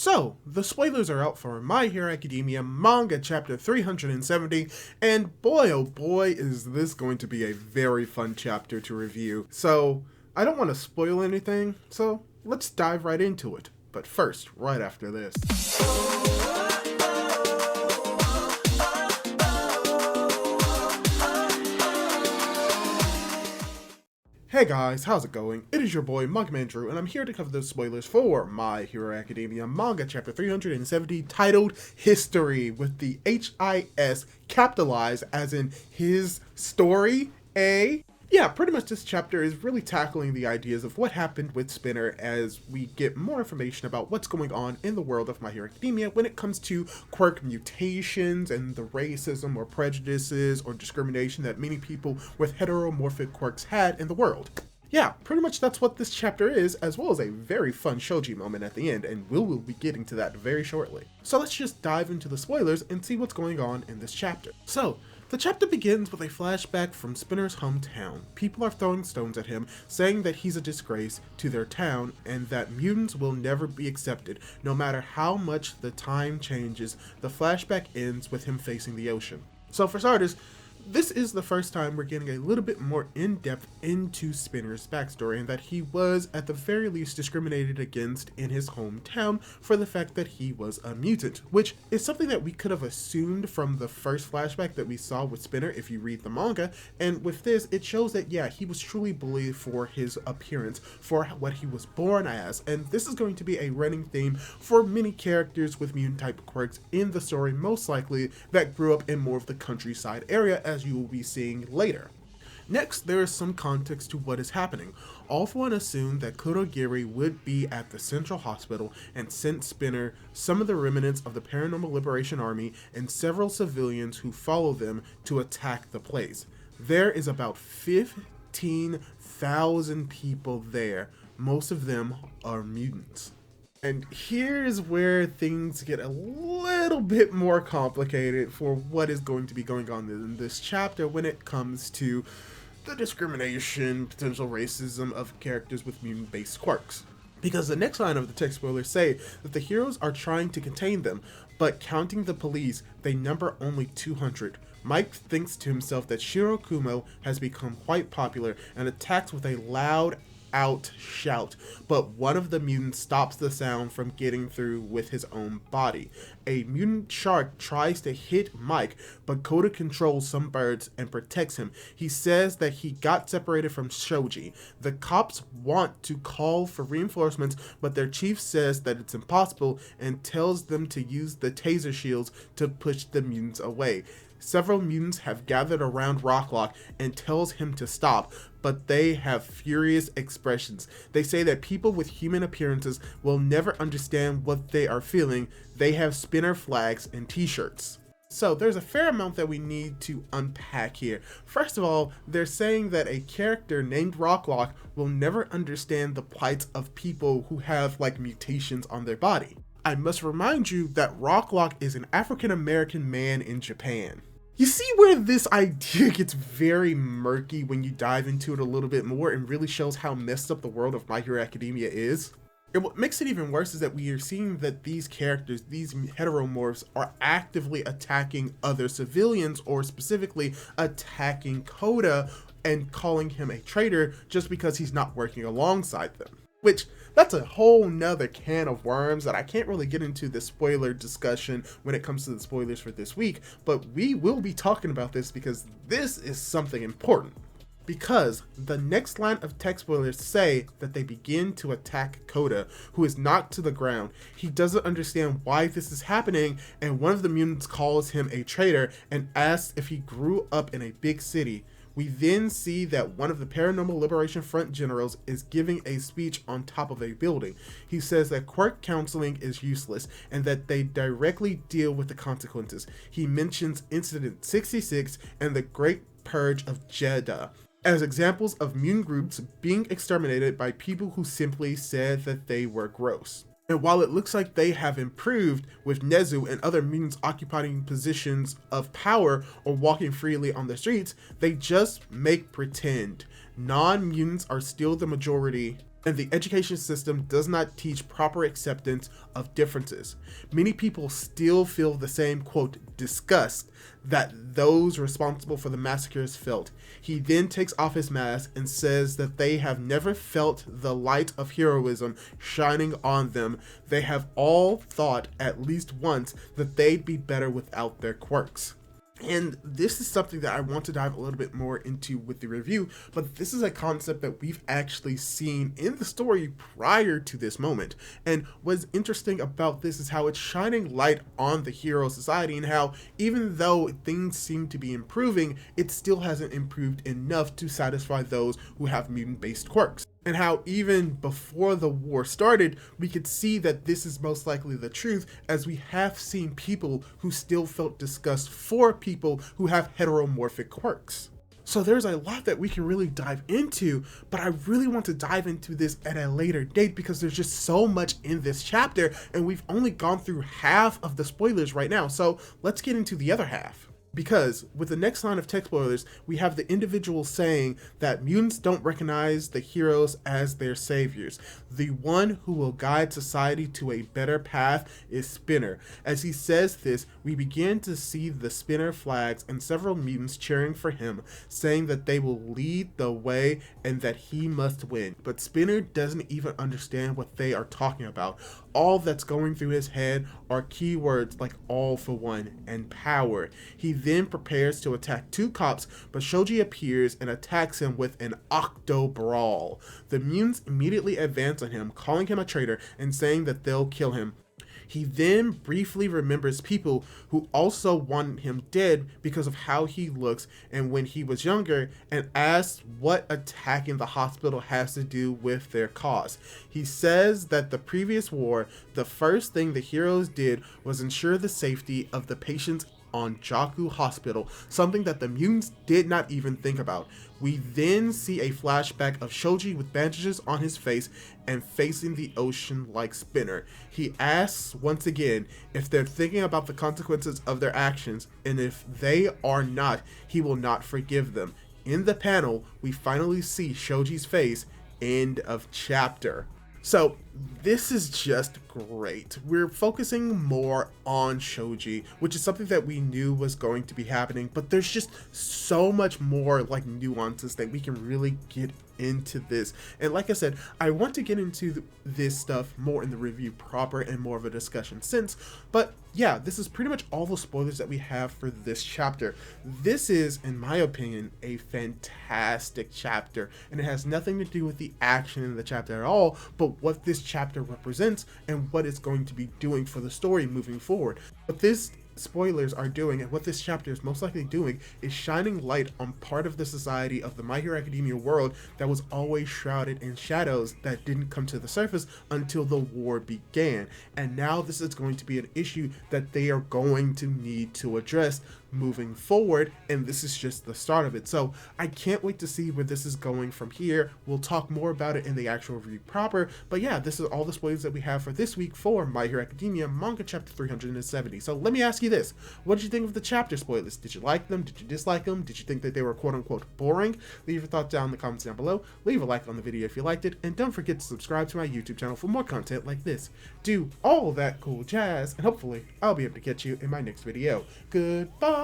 So, the spoilers are out for My Hero Academia Manga Chapter 370, and boy oh boy is this going to be a very fun chapter to review. So, I don't want to spoil anything, so let's dive right into it. But first, right after this. Hey guys, how's it going? It is your boy Manga Drew, and I'm here to cover the spoilers for My Hero Academia Manga Chapter 370 titled History, with the HIS capitalized as in his story, Yeah, pretty much this chapter is really tackling the ideas of what happened with Spinner as we get more information about what's going on in the world of My Hero Academia when it comes to quirk mutations and the racism or prejudices or discrimination that many people with heteromorphic quirks had in the world. Yeah, pretty much that's what this chapter is, as well as a very fun shoji moment at the end, and we'll be getting to that very shortly. So let's just dive into the spoilers and see what's going on in this chapter. So, the chapter begins with a flashback from Spinner's hometown. People are throwing stones at him, saying that he's a disgrace to their town and that mutants will never be accepted, no matter how much the time changes. The flashback ends with him facing the ocean. So for starters, this is the first time we're getting a little bit more in-depth into Spinner's backstory, and that he was at the very least discriminated against in his hometown for the fact that he was a mutant, which is something that we could have assumed from the first flashback that we saw with Spinner if you read the manga. And with this, it shows that yeah, he was truly bullied for his appearance, for what he was born as, and this is going to be a running theme for many characters with mutant type quirks in the story, most likely that grew up in more of the countryside area, as you will be seeing later. Next, there is some context to what is happening. All for one assumed that Kurogiri would be at the central hospital and sent Spinner some of the remnants of the Paranormal Liberation Army and several civilians who follow them to attack the place. There is about 15,000 people there. Most of them are mutants. And here's where things get a little bit more complicated for what is going to be going on in this chapter when it comes to the discrimination, potential racism of characters with mutant-based quirks. Because the next line of the text spoilers say that the heroes are trying to contain them, but counting the police, they number only 200. Mike thinks to himself that Shiro Kumo has become quite popular and attacks with a loud shout, but one of the mutants stops the sound from getting through with his own body. A mutant shark tries to hit Mike, but Coda controls some birds and protects him. He says that he got separated from Shoji. The cops want to call for reinforcements, but their chief says that it's impossible and tells them to use the taser shields to push the mutants away. Several mutants have gathered around Rocklock and tells him to stop, but they have furious expressions. They say that people with human appearances will never understand what they are feeling. They have Spinner flags and t-shirts. So there's a fair amount that we need to unpack here. First of all, they're saying that a character named Rocklock will never understand the plights of people who have like mutations on their body. I must remind you that Rocklock is an African American man in Japan. You see where this idea gets very murky when you dive into it a little bit more and really shows how messed up the world of My Hero Academia is? And what makes it even worse is that we are seeing that these characters, these heteromorphs, are actively attacking other civilians, or specifically attacking Coda and calling him a traitor just because he's not working alongside them. Which, that's a whole nother can of worms that I can't really get into the spoiler discussion when it comes to the spoilers for this week, but we will be talking about this because this is something important. Because the next line of text spoilers say that they begin to attack Coda, who is knocked to the ground. He doesn't understand why this is happening, and one of the mutants calls him a traitor and asks if he grew up in a big city. We then see that one of the Paranormal Liberation Front generals is giving a speech on top of a building. He says that quirk counseling is useless and that they directly deal with the consequences. He mentions Incident 66 and the Great Purge of Jeddah as examples of mutant groups being exterminated by people who simply said that they were gross. And while it looks like they have improved, with Nezu and other mutants occupying positions of power or walking freely on the streets, they just make pretend. Non-mutants are still the majority And the education system does not teach proper acceptance of differences. Many people still feel the same, quote, disgust that those responsible for the massacres felt. He then takes off his mask and says that they have never felt the light of heroism shining on them. They have all thought at least once that they'd be better without their quirks. And this is something that I want to dive a little bit more into with the review, but this is a concept that we've actually seen in the story prior to this moment. And what's interesting about this is how it's shining light on the hero society and how even though things seem to be improving, it still hasn't improved enough to satisfy those who have mutant-based quirks. And how even before the war started, we could see that this is most likely the truth, as we have seen people who still felt disgust for people who have heteromorphic quirks. So there's a lot that we can really dive into, but I really want to dive into this at a later date because there's just so much in this chapter, and we've only gone through half of the spoilers right now. So let's get into the other half. Because with the next line of text spoilers, we have the individual saying that mutants don't recognize the heroes as their saviors. The one who will guide society to a better path is Spinner. As he says this, we begin to see the Spinner flags and several mutants cheering for him, saying that they will lead the way and that he must win. But Spinner doesn't even understand what they are talking about. All that's going through his head are keywords like all for one and power. He then prepares to attack two cops, but Shoji appears and attacks him with an octo brawl. The mutants immediately advance on him, calling him a traitor and saying that they'll kill him. He then briefly remembers people who also wanted him dead because of how he looks and when he was younger, and asks what attacking the hospital has to do with their cause. He says that the previous war, the first thing the heroes did was ensure the safety of the patients on Jaku Hospital, something that the mutants did not even think about. We then see a flashback of Shoji with bandages on his face and facing the ocean like Spinner. He asks once again if they're thinking about the consequences of their actions, and if they are not, he will not forgive them. In the panel, we finally see Shoji's face. End of chapter. So this is just great. We're focusing more on Shoji, which is something that we knew was going to be happening, but there's just so much more like nuances that we can really get into this. And like I said, I want to get into this stuff more in the review proper and more of a discussion sense, but yeah, this is pretty much all the spoilers that we have for this chapter. This is, in my opinion, a fantastic chapter, and it has nothing to do with the action in the chapter at all, but what this chapter represents and what it's going to be doing for the story moving forward. But this spoilers are doing, and what this chapter is most likely doing, is shining light on part of the society of the My Hero Academia world that was always shrouded in shadows that didn't come to the surface until the war began. And now this is going to be an issue that they are going to need to address moving forward, and this is just the start of it. So I can't wait to see where this is going from here. We'll talk more about it in the actual review proper, but yeah, this is all the spoilers that we have for this week for My Hero Academia Manga Chapter 370. So let me ask you this: what did you think of the chapter spoilers? Did you like them? Did you dislike them? Did you think that they were quote-unquote boring? Leave your thoughts down in the comments down below. Leave a like on the video if you liked it, and don't forget to subscribe to my YouTube channel for more content like this. Do all that cool jazz, and hopefully I'll be able to catch you in my next video. Goodbye!